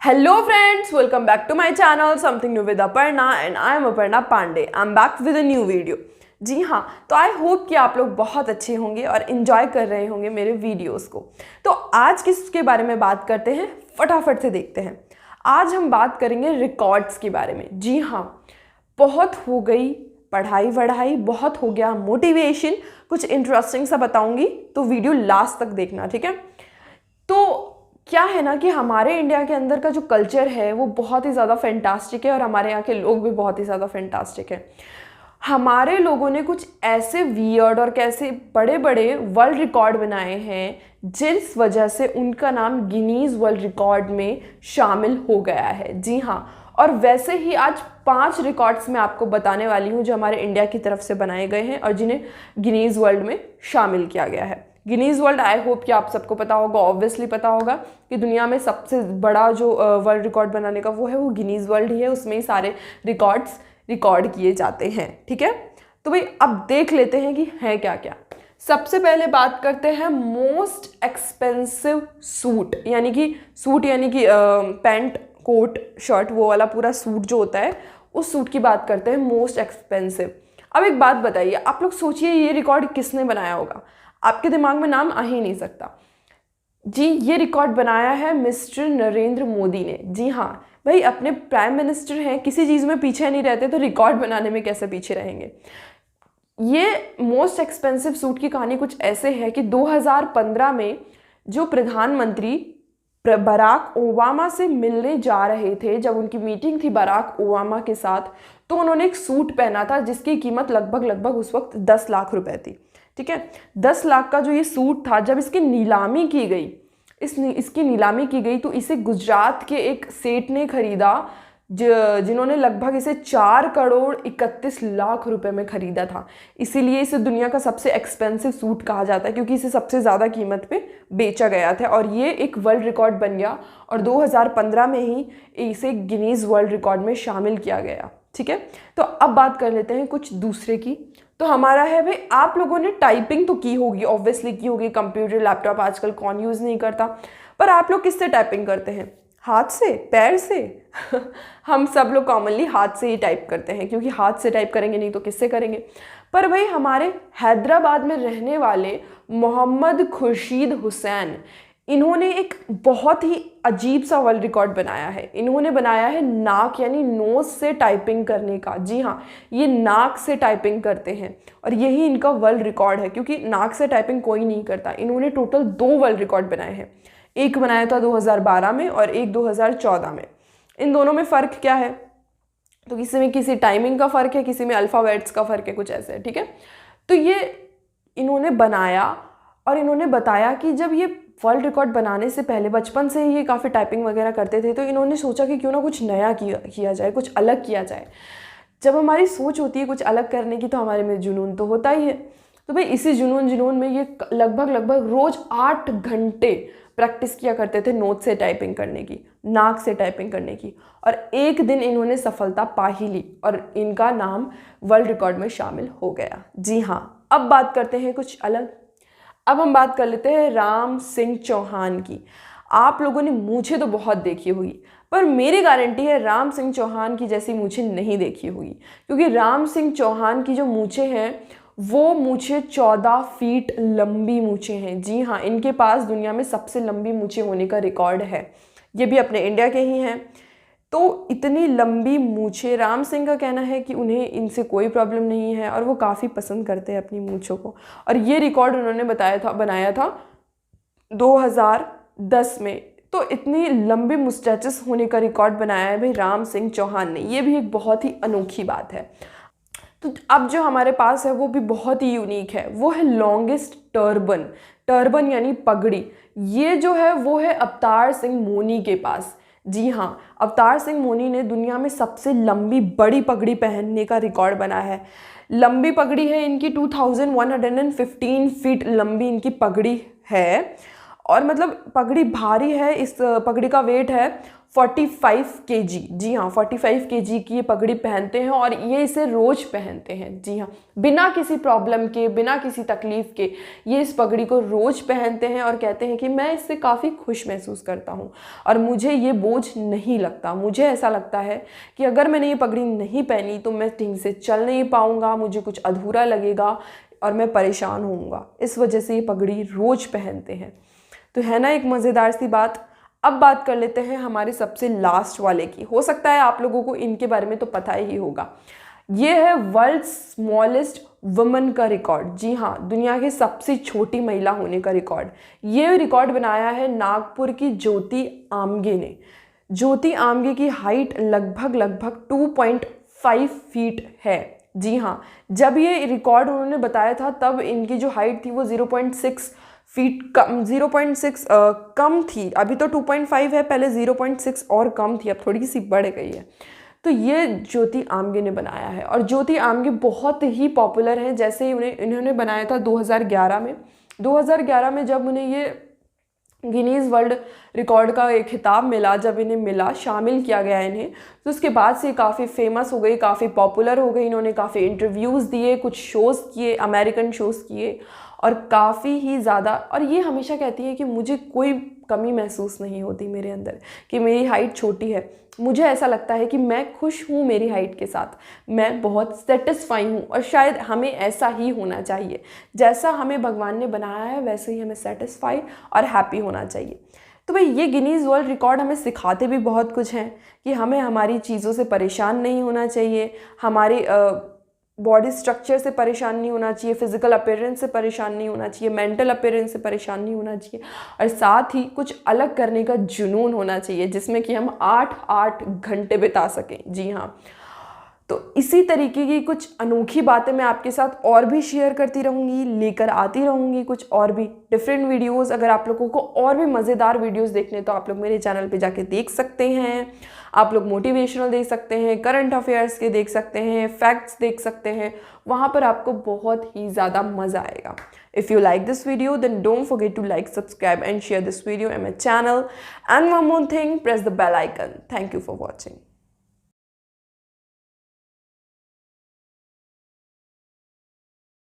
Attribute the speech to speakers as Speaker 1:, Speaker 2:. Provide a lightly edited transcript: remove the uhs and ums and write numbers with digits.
Speaker 1: Hello friends, welcome back to my channel Something New with Aparna and I am Aparna Pandey. I'm back with a new video. जी हाँ, तो I hope कि आप लोग बहुत अच्छे होंगे और इन्जॉय कर रहे होंगे मेरे वीडियोस को। तो आज किसके बारे में बात करते हैं, फटाफट से देखते हैं। आज हम बात करेंगे रिकॉर्ड्स के बारे में। जी हाँ, बहुत हो गई पढ़ाई वढ़ाई, बहुत हो गया मोटिवेशन, कुछ इंटरेस्टिंग सा बताऊंगी तो वीडियो लास्ट तक देखना, ठीक है। तो क्या है ना कि हमारे इंडिया के अंदर का जो कल्चर है वो बहुत ही ज़्यादा फैंटास्टिक है और हमारे यहाँ के लोग भी बहुत ही ज़्यादा फैंटास्टिक है। हमारे लोगों ने कुछ ऐसे वियर्ड और कैसे बड़े बड़े वर्ल्ड रिकॉर्ड बनाए हैं जिस वजह से उनका नाम गिनीज वर्ल्ड रिकॉर्ड में शामिल हो गया है। जी हाँ, और वैसे ही आज 5 रिकॉर्ड्स मैं आपको बताने वाली हूँ जो हमारे इंडिया की तरफ से बनाए गए हैं और जिन्हें गिनीज वर्ल्ड में शामिल किया गया है। गिनीज वर्ल्ड, आई होप कि आप सबको पता होगा, ऑब्वियसली पता होगा कि दुनिया में सबसे बड़ा जो वर्ल्ड रिकॉर्ड बनाने का वो है, वो गिनीज वर्ल्ड ही है। उसमें ही सारे रिकॉर्ड्स रिकॉर्ड किए जाते हैं, ठीक है। तो भाई अब देख लेते हैं कि है क्या क्या। सबसे पहले बात करते हैं मोस्ट एक्सपेंसिव सूट, यानी कि पैंट कोट शर्ट, वो वाला पूरा सूट जो होता है, उस सूट की बात करते हैं, मोस्ट एक्सपेंसिव। अब एक बात बताइए, आप लोग सोचिए ये रिकॉर्ड किसने बनाया होगा, आपके दिमाग में नाम आ ही नहीं सकता। जी, ये रिकॉर्ड बनाया है मिस्टर नरेंद्र मोदी ने। जी हाँ भाई, अपने प्राइम मिनिस्टर हैं, किसी चीज़ में पीछे नहीं रहते तो रिकॉर्ड बनाने में कैसे पीछे रहेंगे। ये मोस्ट एक्सपेंसिव सूट की कहानी कुछ ऐसे है कि 2015 में जो प्रधानमंत्री बराक ओबामा से मिलने जा रहे थे, जब उनकी मीटिंग थी बराक ओबामा के साथ, तो उन्होंने एक सूट पहना था जिसकी कीमत लगभग उस वक्त 10 लाख रुपए थी, ठीक है। 10 लाख का जो ये सूट था, जब इसकी नीलामी की गई, इसकी नीलामी की गई तो इसे गुजरात के एक सेठ ने खरीदा जिन्होंने लगभग इसे 4 करोड़ 31 लाख रुपए में खरीदा था। इसीलिए इसे दुनिया का सबसे एक्सपेंसिव सूट कहा जाता है, क्योंकि इसे सबसे ज़्यादा कीमत पे बेचा गया था और ये एक वर्ल्ड रिकॉर्ड बन गया और 2015 में ही इसे गिनीज वर्ल्ड रिकॉर्ड में शामिल किया गया, ठीक है। तो अब बात कर लेते हैं कुछ दूसरे की। तो हमारा है भाई, आप लोगों ने टाइपिंग तो की होगी, ऑब्वियसली की होगी, कंप्यूटर लैपटॉप आजकल कौन यूज़ नहीं करता, पर आप लोग किससे टाइपिंग करते हैं, हाथ से, पैर से? हम सब लोग कॉमनली हाथ से ही टाइप करते हैं, क्योंकि हाथ से टाइप करेंगे नहीं तो किससे करेंगे। पर भाई हमारे हैदराबाद में रहने वाले मोहम्मद खुर्शीद हुसैन, इन्होंने एक बहुत ही अजीब सा वर्ल्ड रिकॉर्ड बनाया है। इन्होंने बनाया है नाक यानी नोज से टाइपिंग करने का। जी हाँ, ये नाक से टाइपिंग करते हैं और यही इनका वर्ल्ड रिकॉर्ड है, क्योंकि नाक से टाइपिंग कोई नहीं करता। इन्होंने टोटल 2 वर्ल्ड रिकॉर्ड बनाए हैं, एक बनाया था 2012 में और एक 2014 में। इन दोनों में फ़र्क क्या है, तो किसी में किसी टाइमिंग का फ़र्क है, किसी में अल्फ़ाबेट्स का फ़र्क है, कुछ ऐसे है, ठीक है। तो ये इन्होंने बनाया और इन्होंने बताया कि जब ये वर्ल्ड रिकॉर्ड बनाने से पहले बचपन से ही ये काफ़ी टाइपिंग वगैरह करते थे, तो इन्होंने सोचा कि क्यों ना कुछ नया किया जाए, कुछ अलग किया जाए। जब हमारी सोच होती है कुछ अलग करने की तो हमारे में जुनून तो होता ही है। तो भाई इसी जुनून में ये लगभग रोज़ 8 घंटे प्रैक्टिस किया करते थे नोट से टाइपिंग करने की, नाक से टाइपिंग करने की, और एक दिन इन्होंने सफलता पा ही ली और इनका नाम वर्ल्ड रिकॉर्ड में शामिल हो गया। जी हाँ, अब बात करते हैं कुछ अलग। अब हम बात कर लेते हैं राम सिंह चौहान की। आप लोगों ने मूंछें तो बहुत देखी होगी, पर मेरी गारंटी है राम सिंह चौहान की जैसी मूंछें नहीं देखी होगी, क्योंकि राम सिंह चौहान की जो मूंछें हैं वो मूंछें 14 फीट लंबी मूंछें हैं। जी हाँ, इनके पास दुनिया में सबसे लंबी मूंछें होने का रिकॉर्ड है, ये भी अपने इंडिया के ही हैं। तो इतनी लंबी मूंछें, राम सिंह का कहना है कि उन्हें इनसे कोई प्रॉब्लम नहीं है और वो काफ़ी पसंद करते हैं अपनी मूंछों को, और ये रिकॉर्ड उन्होंने बनाया था 2010 में। तो इतनी लंबी मुस्टैचेस होने का रिकॉर्ड बनाया है भाई राम सिंह चौहान ने, ये भी एक बहुत ही अनोखी बात है। तो अब जो हमारे पास है वो भी बहुत ही यूनिक है, वो है लॉन्गेस्ट टर्बन यानी पगड़ी। ये जो है वो है अवतार सिंह मोनी के पास। जी हाँ, अवतार सिंह मोनी ने दुनिया में सबसे लंबी बड़ी पगड़ी पहनने का रिकॉर्ड बनाया है। लंबी पगड़ी है इनकी, 2115 फीट लंबी इनकी पगड़ी है, और मतलब पगड़ी भारी है। इस पगड़ी का वेट है 45 kg, जी हाँ 45 kg की ये पगड़ी पहनते हैं और ये इसे रोज़ पहनते हैं। जी हाँ, बिना किसी प्रॉब्लम के, बिना किसी तकलीफ़ के ये इस पगड़ी को रोज़ पहनते हैं और कहते हैं कि मैं इससे काफ़ी खुश महसूस करता हूँ और मुझे ये बोझ नहीं लगता। मुझे ऐसा लगता है कि अगर मैंने ये पगड़ी नहीं पहनी तो मैं ठीक से चल नहीं पाऊँगा, मुझे कुछ अधूरा लगेगा और मैं परेशान होऊंगा। इस वजह से ये पगड़ी रोज़ पहनते हैं। तो है ना एक मज़ेदार सी बात। अब बात कर लेते हैं हमारे सबसे लास्ट वाले की। हो सकता है आप लोगों को इनके बारे में तो पता ही होगा। ये है वर्ल्ड स्मॉलेस्ट वुमन का रिकॉर्ड। जी हाँ, दुनिया की सबसे छोटी महिला होने का रिकॉर्ड। ये रिकॉर्ड बनाया है नागपुर की ज्योति आमगे ने। ज्योति आमगे की हाइट लगभग 2.5 फीट है। जी हाँ, जब ये रिकॉर्ड उन्होंने बताया था तब इनकी जो हाइट थी वो 0.6 फीट कम, 0.6 कम थी। अभी तो 2.5 है, पहले 0.6 और कम थी, अब थोड़ी सी बढ़ गई है। तो ये ज्योति आमगे ने बनाया है और ज्योति आमगे बहुत ही पॉपुलर हैं। जैसे इन्होंने बनाया था 2011 में। 2011 में जब उन्हें ये गिनीज़ वर्ल्ड रिकॉर्ड का एक खिताब मिला, जब इन्हें मिला, शामिल किया गया इन्हें, तो उसके बाद से काफ़ी फेमस हो गई, काफ़ी पॉपुलर हो गई। इन्होंने काफ़ी इंटरव्यूज़ दिए, कुछ शोज़ किए, अमेरिकन शोज़ किए और काफ़ी ही ज़्यादा। और ये हमेशा कहती है कि मुझे कोई कमी महसूस नहीं होती मेरे अंदर कि मेरी हाइट छोटी है। मुझे ऐसा लगता है कि मैं खुश हूँ मेरी हाइट के साथ, मैं बहुत सेटिस्फाई हूँ और शायद हमें ऐसा ही होना चाहिए। जैसा हमें भगवान ने बनाया है वैसे ही हमें सेटिस्फाई और हैप्पी होना चाहिए। तो भाई ये गिनीज़ वर्ल्ड रिकॉर्ड हमें सिखाते भी बहुत कुछ हैं कि हमें हमारी चीज़ों से परेशान नहीं होना चाहिए, हमारी बॉडी स्ट्रक्चर से परेशान नहीं होना चाहिए, फिजिकल अपीयरेंस से परेशान नहीं होना चाहिए, मेंटल अपीयरेंस से परेशान नहीं होना चाहिए और साथ ही कुछ अलग करने का जुनून होना चाहिए जिसमें कि हम 8-8 घंटे बिता सकें। जी हाँ, तो इसी तरीके की कुछ अनोखी बातें मैं आपके साथ और भी शेयर करती रहूँगी, लेकर आती रहूँगी कुछ और भी डिफरेंट वीडियोस। अगर आप लोगों को और भी मज़ेदार वीडियोस देखने तो आप लोग मेरे चैनल पे जाके देख सकते हैं। आप लोग मोटिवेशनल देख सकते हैं, करंट अफेयर्स के देख सकते हैं, फैक्ट्स देख सकते हैं। वहाँ पर आपको बहुत ही ज़्यादा मज़ा आएगा। If you like this video, then don't forget to like, subscribe and share this video and my channel. And one more thing, press the bell icon. Thank you for watching.